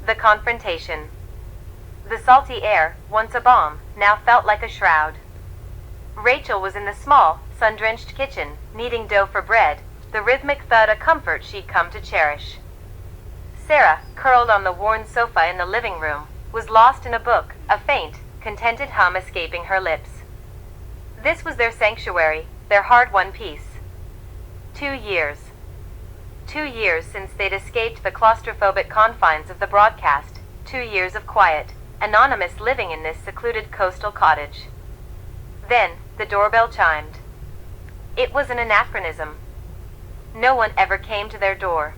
The confrontation. The salty air, once a balm, now felt like a shroud. Rachel was in the small, sun-drenched kitchen, kneading dough for bread, the rhythmic thud a comfort she'd come to cherish. Sarah, curled on the worn sofa in the living room, was lost in a book, a faint, contented hum escaping her lips. This was their sanctuary, their hard-won peace. 2 years. 2 years since they'd escaped the claustrophobic confines of the broadcast, 2 years of quiet, anonymous living in this secluded coastal cottage. Then, the doorbell chimed. It was an anachronism. No one ever came to their door.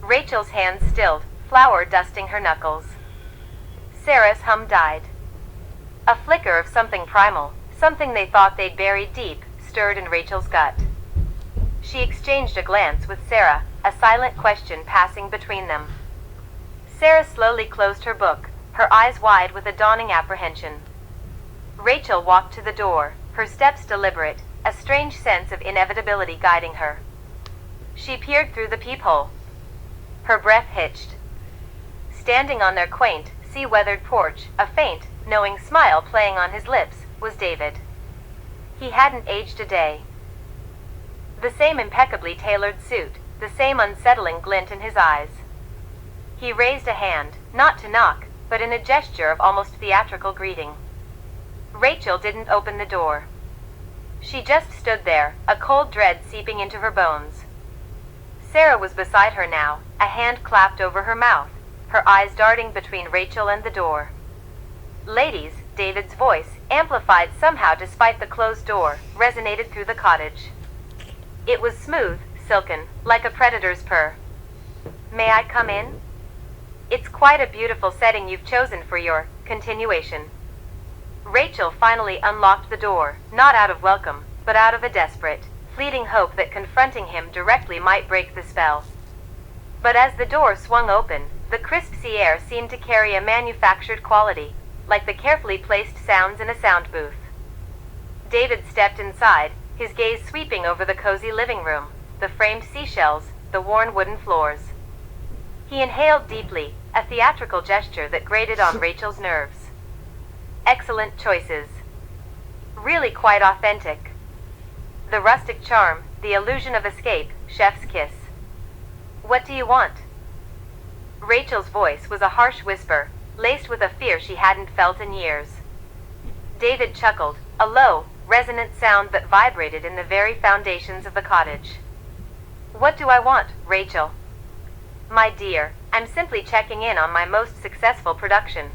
Rachel's hands stilled, flour dusting her knuckles. Sarah's hum died. A flicker of something primal, something they thought they'd buried deep, stirred in Rachel's gut. She exchanged a glance with Sarah, a silent question passing between them. Sarah slowly closed her book, her eyes wide with a dawning apprehension. Rachel walked to the door, her steps deliberate, a strange sense of inevitability guiding her. She peered through the peephole. Her breath hitched. Standing on their quaint, sea-weathered porch, a faint, knowing smile playing on his lips, was David. He hadn't aged a day. The same impeccably tailored suit, the same unsettling glint in his eyes. He raised a hand, not to knock, but in a gesture of almost theatrical greeting. Rachel didn't open the door. She just stood there, a cold dread seeping into her bones. Sarah was beside her now, a hand clapped over her mouth, her eyes darting between Rachel and the door. Ladies, David's voice, amplified somehow despite the closed door, resonated through the cottage. It was smooth, silken, like a predator's purr. May I come in? It's quite a beautiful setting you've chosen for your continuation. Rachel finally unlocked the door, not out of welcome, but out of a desperate, fleeting hope that confronting him directly might break the spell. But as the door swung open, the crisp sea air seemed to carry a manufactured quality, like the carefully placed sounds in a sound booth. David stepped inside, his gaze sweeping over the cozy living room, the framed seashells, the worn wooden floors. He inhaled deeply, a theatrical gesture that grated on Rachel's nerves. Excellent choices. Really quite authentic. The rustic charm, the illusion of escape, chef's kiss. What do you want? Rachel's voice was a harsh whisper, laced with a fear she hadn't felt in years. David chuckled, a low, resonant sound that vibrated in the very foundations of the cottage. What do I want, Rachel? My dear, I'm simply checking in on my most successful production.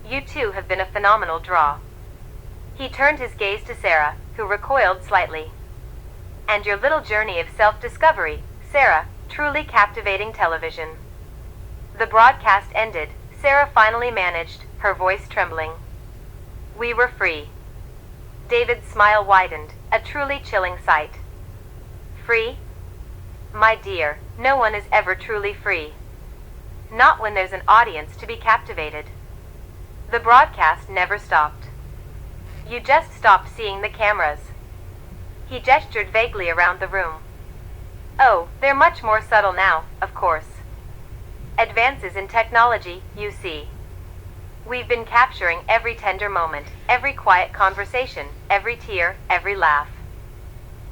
You two have been a phenomenal draw. He turned his gaze to Sarah, who recoiled slightly. And your little journey of self-discovery, Sarah, truly captivating television. The broadcast ended, Sarah finally managed, her voice trembling. We were free. David's smile widened, a truly chilling sight. Free? My dear, no one is ever truly free. Not when there's an audience to be captivated. The broadcast never stopped. You just stopped seeing the cameras. He gestured vaguely around the room. Oh, they're much more subtle now, of course. Advances in technology, you see. We've been capturing every tender moment, every quiet conversation, every tear, every laugh.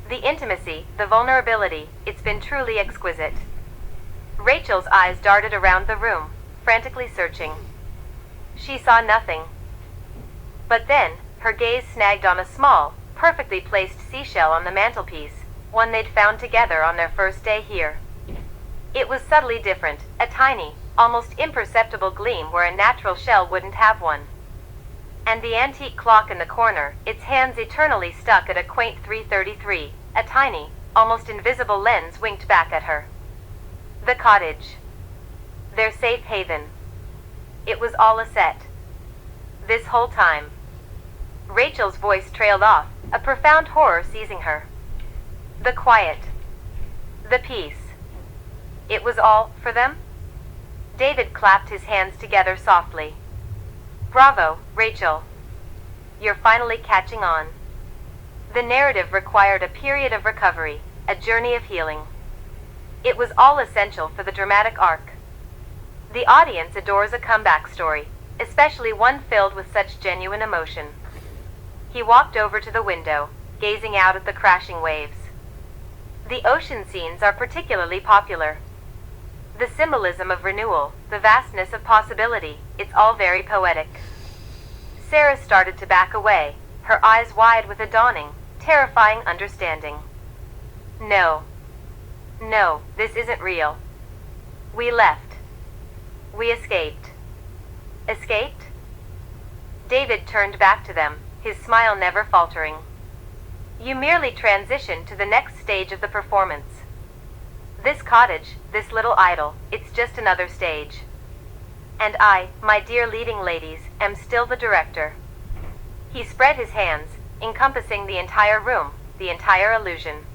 The intimacy, the vulnerability, it's been truly exquisite. Rachel's eyes darted around the room, frantically searching. She saw nothing. But then, her gaze snagged on a small, perfectly placed seashell on the mantelpiece, one they'd found together on their first day here. It was subtly different, a tiny, almost imperceptible gleam where a natural shell wouldn't have one. And the antique clock in the corner, its hands eternally stuck at a quaint 3:33, a tiny, almost invisible lens winked back at her. The cottage. Their safe haven. It was all a set. This whole time. Rachel's voice trailed off, a profound horror seizing her. The quiet. The peace. It was all for them? David clapped his hands together softly. Bravo, Rachel. You're finally catching on. The narrative required a period of recovery, a journey of healing. It was all essential for the dramatic arc. The audience adores a comeback story, especially one filled with such genuine emotion. He walked over to the window, gazing out at the crashing waves. The ocean scenes are particularly popular. The symbolism of renewal, the vastness of possibility, it's all very poetic. Sarah started to back away, her eyes wide with a dawning, terrifying understanding. No. No, this isn't real. We left. We escaped. Escaped? David turned back to them, his smile never faltering. You merely transition to the next stage of the performance. This cottage, this little idol, it's just another stage. And I, my dear leading ladies, am still the director. He spread his hands, encompassing the entire room, the entire illusion.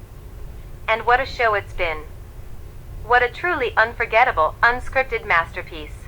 And what a show it's been. What a truly unforgettable, unscripted masterpiece.